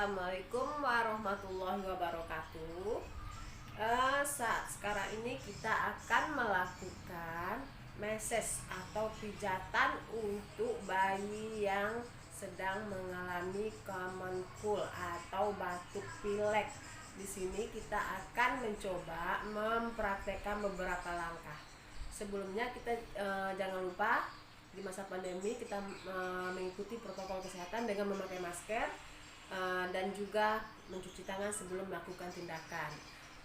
Assalamualaikum warahmatullahi wabarakatuh. Saat sekarang ini kita akan melakukan meses atau pijatan untuk bayi yang sedang mengalami common cold atau batuk pilek. Di sini kita akan mencoba mempraktekkan beberapa langkah. Sebelumnya kita jangan lupa di masa pandemi kita mengikuti protokol kesehatan dengan memakai masker dan juga mencuci tangan sebelum melakukan tindakan.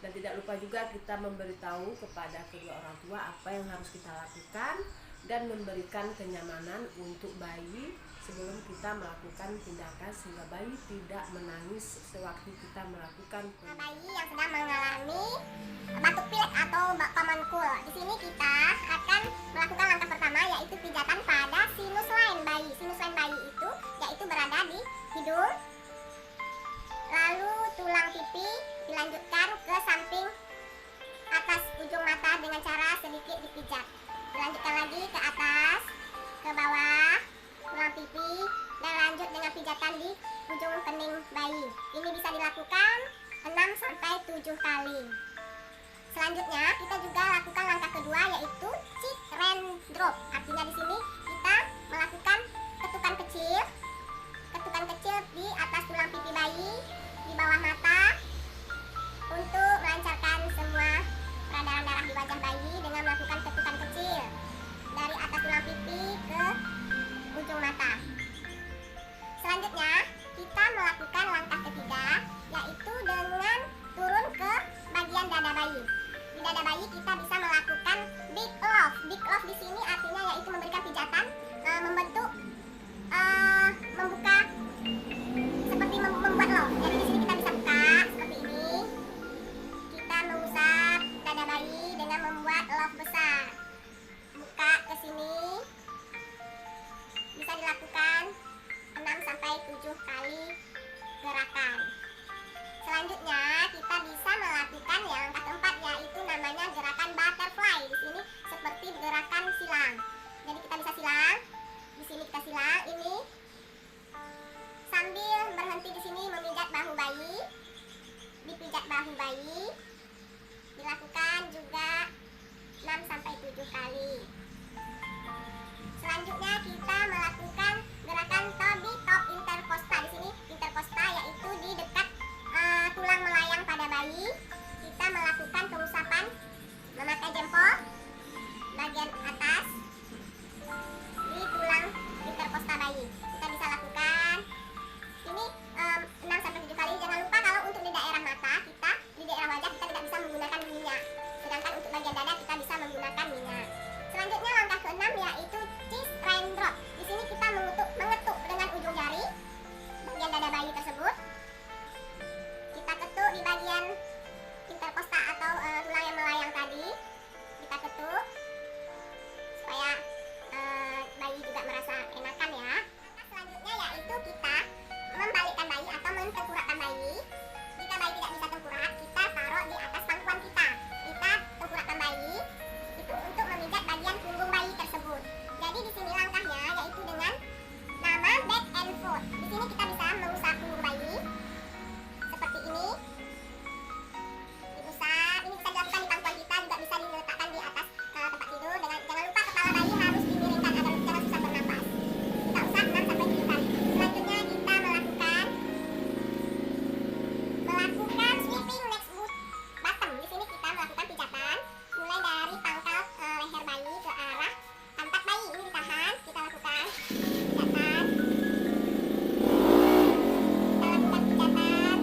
Dan tidak lupa juga kita memberitahu kepada kedua orang tua apa yang harus kita lakukan dan memberikan kenyamanan untuk bayi sebelum kita melakukan tindakan sehingga bayi tidak menangis sewaktu kita melakukan bayi yang sedang mengalami batuk pilek atau common cold. Di sini kita akan melakukan langkah pertama, yaitu pijatan pada sinus lain bayi. Sinus lain bayi itu yaitu berada di hidung, lalu tulang pipi, dilanjutkan ke samping atas ujung mata dengan cara sedikit dipijat. Dilanjutkan lagi ke atas, ke bawah tulang pipi, dan lanjut dengan pijatan di ujung kening bayi. Ini bisa dilakukan 6-7 kali. Selanjutnya kita juga lakukan langkah kedua, yaitu cheek raindrop. Artinya di sini kita melakukan ketukan kecil di atas tulang pipi bayi, di bawah mata, untuk melancarkan semua peredaran darah di wajah bayi dengan melakukan ketukan kecil dari atas tulang pipi ke ujung mata. Selanjutnya kita melakukan langkah ketiga, yaitu dengan turun ke bagian dada bayi. Di dada bayi kita bisa melakukan big love. Big love di sini artinya yaitu memberikan pijatan, membentuk, membuka seperti membuat love. Jadi di sini kita bisa buka seperti ini. Kita mengusap dada bayi dengan membuat love besar. Buka ke sini. Bisa dilakukan 6-7 kali gerakan. Selanjutnya kita bisa melakukan yang langkah keempat, yaitu namanya gerakan butterfly. Di sini seperti gerakan silang. Jadi kita bisa silang. Di sini kita silang ini sambil berhenti di sini memijat bahu bayi. Dipijat bahu bayi. Dilakukan juga 6-7 kali. Selanjutnya kita melakukan gerakan Toby top intercosta. Di sini intercosta yaitu di dekat tulang melayang pada bayi. Kita melakukan pengusapan memakai jempol bagian atas di tulang intercosta bayi. Kita bisa lakukan ini 6-7 kali. Jangan lupa kalau untuk di daerah mata kita, di daerah wajah kita tidak bisa menggunakan minyak. Sedangkan untuk bagian dada kita bisa menggunakan minyak. Selanjutnya langkah ke-6 yaitu cheese raindrop. Di sini kita mengetuk dengan ujung jari bagian dada bayi tersebut. Kita ketuk di bagian intercosta atau tulang yang melayang tadi. Kita ketuk supaya bayi juga merasa enakan ya. Selanjutnya yaitu kita membalikkan bayi atau mentengkurakkan bayi. Jika bayi tidak bisa tengkurak, kita taruh di atas pangkuan kita. Kita tengkurakkan bayi itu untuk memijat bagian punggung bayi tersebut. Jadi di sini langkahnya yaitu dengan nama back and forth. Di sini kita bisa mengusap punggung bayi seperti ini. Diusap. Ini bisa dilakukan di pangkuan kita, juga bisa diletakkan di atas tempat tidur. Jangan lupa kepala bayi harus dimiringkan agar jangan susah bernapas. Kita usap 6-7 kali. Selanjutnya kita melakukan sweeping next bottom. Di sini kita melakukan pijatan mulai dari pangkal leher bayi ke arah pantat bayi. Ini ditahan, kita lakukan pijatan. Kita lakukan pijatan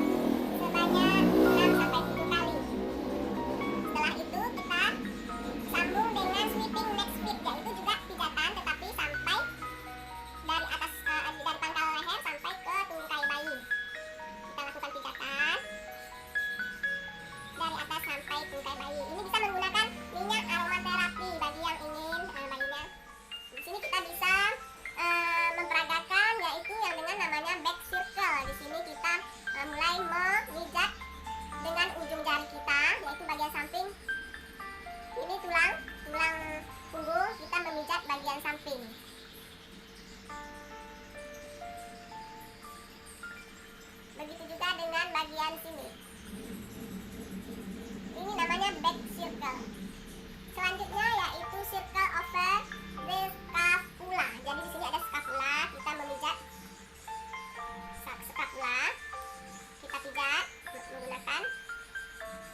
sebanyak 6-7 kali. Setelah itu kita sambung dengan sweeping next feet, yaitu juga pijatan tetapi sampai dari atas dari pangkal leher sampai ke tungkai bayi. Kita lakukan pijatan dari atas sampai tungkai bayi. Ini bisa menggunakan minyak aromaterapi bagi yang ingin bayinya. Di sini kita bisa memperagakan yaitu yang dengan namanya back circle. Di sini kita mulai memijat dengan ujung jari kita, yaitu bagian samping. Ini tulang punggung, kita memijat bagian samping. Begitu juga dengan bagian sini. Ini namanya back circle. Selanjutnya yaitu circle over the scapula. Jadi di sini ada scapula, kita memijat scapula. Kita pijat menggunakan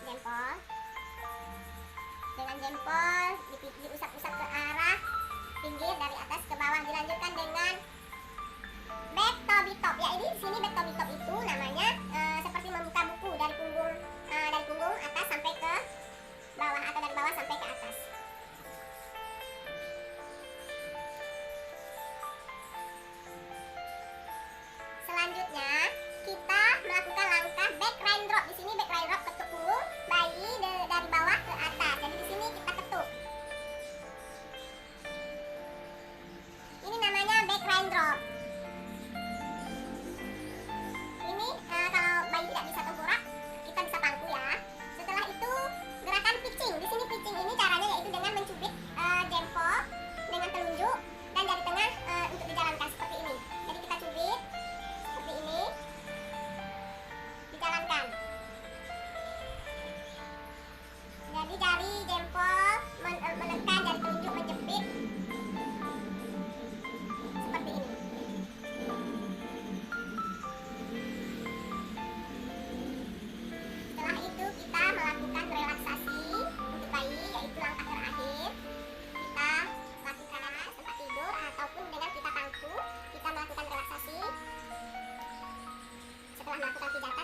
jempol. Dengan jempol diusap-usap ke arah pinggir dari atas ke bawah. Dilanjutkan dengan back to top. Ya, ini di sini back to top itu namanya seperti membuka buku dari punggung atas sampai ke bawah atau dari bawah sampai ke atas. Selanjutnya kita melakukan langkah back raindrop. Di sini back raindrop ketuk punggung bayi dari bawah ke atas. Jadi di sini kita ketuk. Ini namanya back raindrop. Ini kalau bayi tidak bisa tengkorak, kita bisa pangku ya. Setelah itu gerakan pitching. Di sini pitching ini caranya yaitu dengan mencubit jempol dengan telunjuk dan jari tengah untuk dijalankan seperti ini. Jadi kita cubit seperti ini, dijalankan. Jadi jari jempol menekan, jari telunjuk menjepit seperti ini. Setelah itu kita melakukan relaksasi untuk bayi, yaitu langkah terakhir. Kita lakukan tempat tidur ataupun dengan kita pangku, kita melakukan relaksasi. Setelah melakukan pijatan